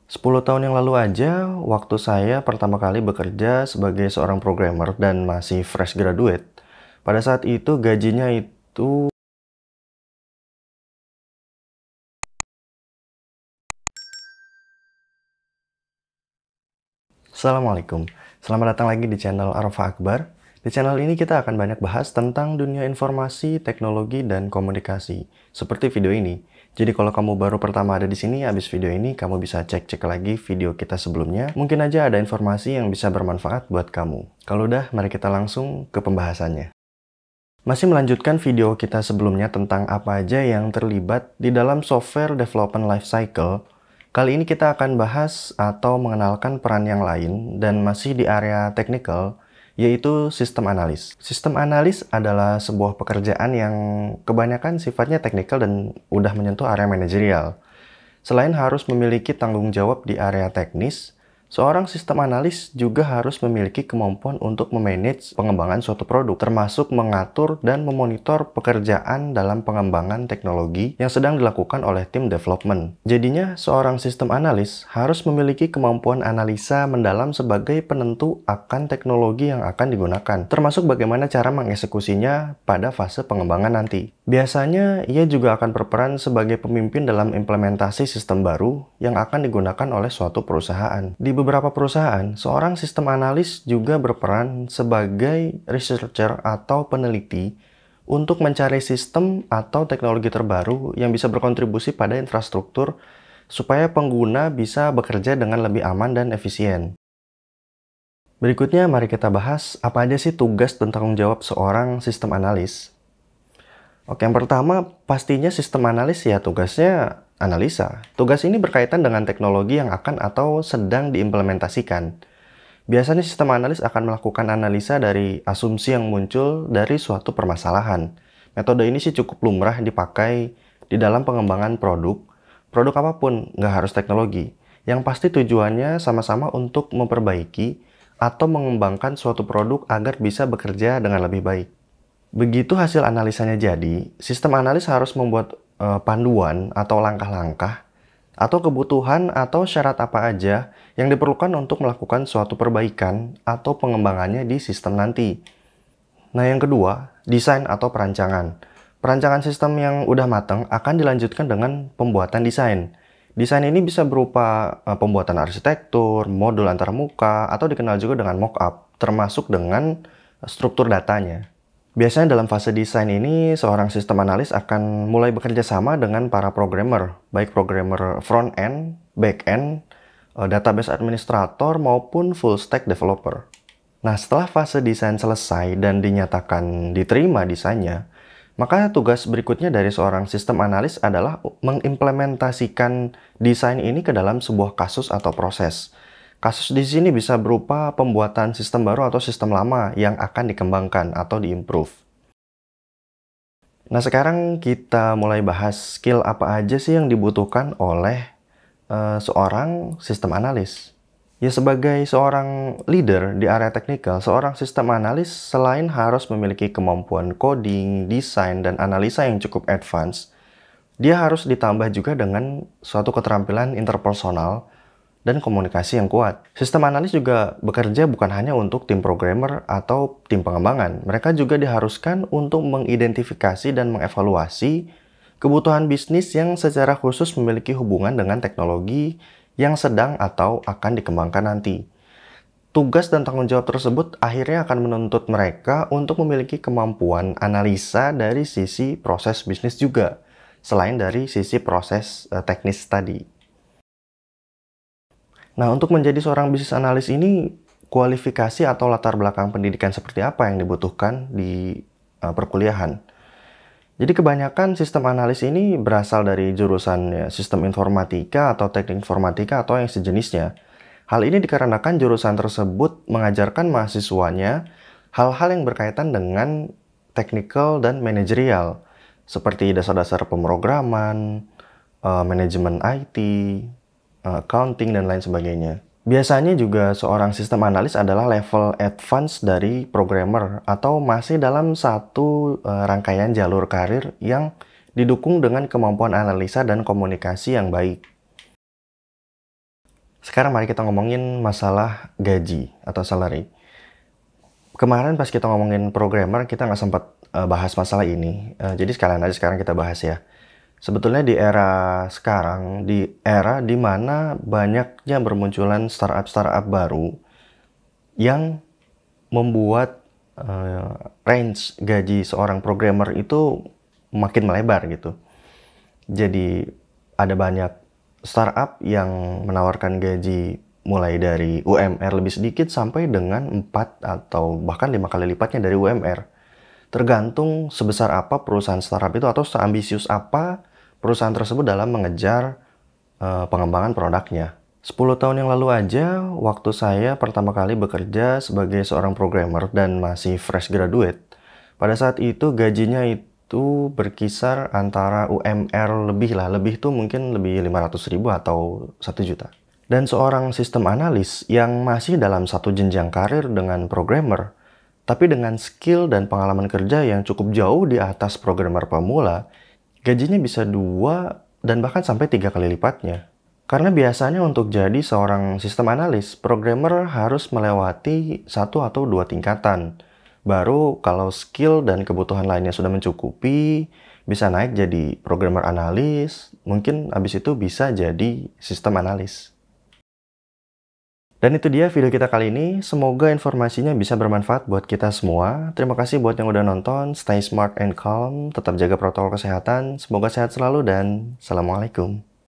10 tahun yang lalu aja, waktu saya pertama kali bekerja sebagai seorang programmer dan masih fresh graduate, pada saat itu gajinya itu... Assalamualaikum, selamat datang lagi di channel Arfa Akbar. Di channel ini kita akan banyak bahas tentang dunia informasi, teknologi, dan komunikasi, seperti video ini. Jadi kalau kamu baru pertama ada di sini, habis video ini kamu bisa cek-cek lagi video kita sebelumnya. Mungkin aja ada informasi yang bisa bermanfaat buat kamu. Kalau udah, mari kita langsung ke pembahasannya. Masih melanjutkan video kita sebelumnya tentang apa aja yang terlibat di dalam software development lifecycle. Kali ini kita akan bahas atau mengenalkan peran yang lain dan masih di area technical, yaitu sistem analis. Sistem analis adalah sebuah pekerjaan yang kebanyakan sifatnya teknikal dan udah menyentuh area manajerial. Selain harus memiliki tanggung jawab di area teknis, seorang sistem analis juga harus memiliki kemampuan untuk memanage pengembangan suatu produk, termasuk mengatur dan memonitor pekerjaan dalam pengembangan teknologi yang sedang dilakukan oleh tim development. Jadinya, seorang sistem analis harus memiliki kemampuan analisa mendalam sebagai penentu akan teknologi yang akan digunakan, termasuk bagaimana cara mengeksekusinya pada fase pengembangan nanti. Biasanya, ia juga akan berperan sebagai pemimpin dalam implementasi sistem baru yang akan digunakan oleh suatu perusahaan. Di beberapa perusahaan, seorang sistem analis juga berperan sebagai researcher atau peneliti untuk mencari sistem atau teknologi terbaru yang bisa berkontribusi pada infrastruktur supaya pengguna bisa bekerja dengan lebih aman dan efisien. Berikutnya, mari kita bahas apa aja sih tugas dan tanggung jawab seorang sistem analis. Oke, yang pertama, pastinya sistem analis ya tugasnya analisa. Tugas ini berkaitan dengan teknologi yang akan atau sedang diimplementasikan. Biasanya sistem analis akan melakukan analisa dari asumsi yang muncul dari suatu permasalahan. Metode ini sih cukup lumrah dipakai di dalam pengembangan produk apapun, nggak harus teknologi. Yang pasti tujuannya sama-sama untuk memperbaiki atau mengembangkan suatu produk agar bisa bekerja dengan lebih baik. Begitu hasil analisanya jadi, sistem analis harus membuat panduan atau langkah-langkah atau kebutuhan atau syarat apa aja yang diperlukan untuk melakukan suatu perbaikan atau pengembangannya di sistem nanti. Nah, yang kedua, desain atau perancangan. Perancangan sistem yang udah matang akan dilanjutkan dengan pembuatan desain. Desain ini bisa berupa pembuatan arsitektur, modul antarmuka, atau dikenal juga dengan mockup, termasuk dengan struktur datanya. Biasanya dalam fase desain ini, seorang sistem analis akan mulai bekerja sama dengan para programmer, baik programmer front-end, back-end, database administrator, maupun full-stack developer. Nah, setelah fase desain selesai dan dinyatakan diterima desainnya, maka tugas berikutnya dari seorang sistem analis adalah mengimplementasikan desain ini ke dalam sebuah kasus atau proses. Kasus di sini bisa berupa pembuatan sistem baru atau sistem lama yang akan dikembangkan atau diimprove. Nah, sekarang kita mulai bahas skill apa aja sih yang dibutuhkan oleh seorang sistem analis. Ya, sebagai seorang leader di area teknikal, seorang sistem analis selain harus memiliki kemampuan coding, desain, dan analisa yang cukup advance, dia harus ditambah juga dengan suatu keterampilan interpersonal dan komunikasi yang kuat. Sistem analis juga bekerja bukan hanya untuk tim programmer atau tim pengembangan. Mereka juga diharuskan untuk mengidentifikasi dan mengevaluasi kebutuhan bisnis yang secara khusus memiliki hubungan dengan teknologi yang sedang atau akan dikembangkan nanti. Tugas dan tanggung jawab tersebut akhirnya akan menuntut mereka untuk memiliki kemampuan analisa dari sisi proses bisnis juga, selain dari sisi proses teknis tadi. Nah, untuk menjadi seorang bisnis analis ini, kualifikasi atau latar belakang pendidikan seperti apa yang dibutuhkan di perkuliahan? Jadi kebanyakan sistem analis ini berasal dari jurusan ya, sistem informatika atau teknik informatika atau yang sejenisnya. Hal ini dikarenakan jurusan tersebut mengajarkan mahasiswanya hal-hal yang berkaitan dengan teknikal dan manajerial, seperti dasar-dasar pemrograman, manajemen IT, accounting, dan lain sebagainya. Biasanya juga seorang sistem analis adalah level advance dari programmer atau masih dalam satu rangkaian jalur karir yang didukung dengan kemampuan analisa dan komunikasi yang baik. Sekarang mari kita ngomongin masalah gaji atau salary. Kemarin pas kita ngomongin programmer, kita nggak sempat bahas masalah ini. Jadi sekalian aja sekarang kita bahas ya. Sebetulnya di era sekarang, di era di mana banyaknya bermunculan startup-startup baru yang membuat range gaji seorang programmer itu makin melebar gitu. Jadi ada banyak startup yang menawarkan gaji mulai dari UMR lebih sedikit sampai dengan 4 atau bahkan 5 kali lipatnya dari UMR. Tergantung sebesar apa perusahaan startup itu atau seambisius apa perusahaan tersebut dalam mengejar pengembangan produknya. 10 tahun yang lalu aja, waktu saya pertama kali bekerja sebagai seorang programmer dan masih fresh graduate, pada saat itu gajinya itu berkisar antara UMR lebih tuh mungkin lebih 500.000 atau 1 juta. Dan seorang sistem analis yang masih dalam satu jenjang karir dengan programmer, tapi dengan skill dan pengalaman kerja yang cukup jauh di atas programmer pemula, gajinya bisa 2 dan bahkan sampai 3 kali lipatnya. Karena biasanya untuk jadi seorang sistem analis, programmer harus melewati 1 atau 2 tingkatan. Baru kalau skill dan kebutuhan lainnya sudah mencukupi, bisa naik jadi programmer analis, mungkin habis itu bisa jadi sistem analis. Dan itu dia video kita kali ini. Semoga informasinya bisa bermanfaat buat kita semua. Terima kasih buat yang udah nonton. Stay smart and calm. Tetap jaga protokol kesehatan. Semoga sehat selalu dan Assalamualaikum.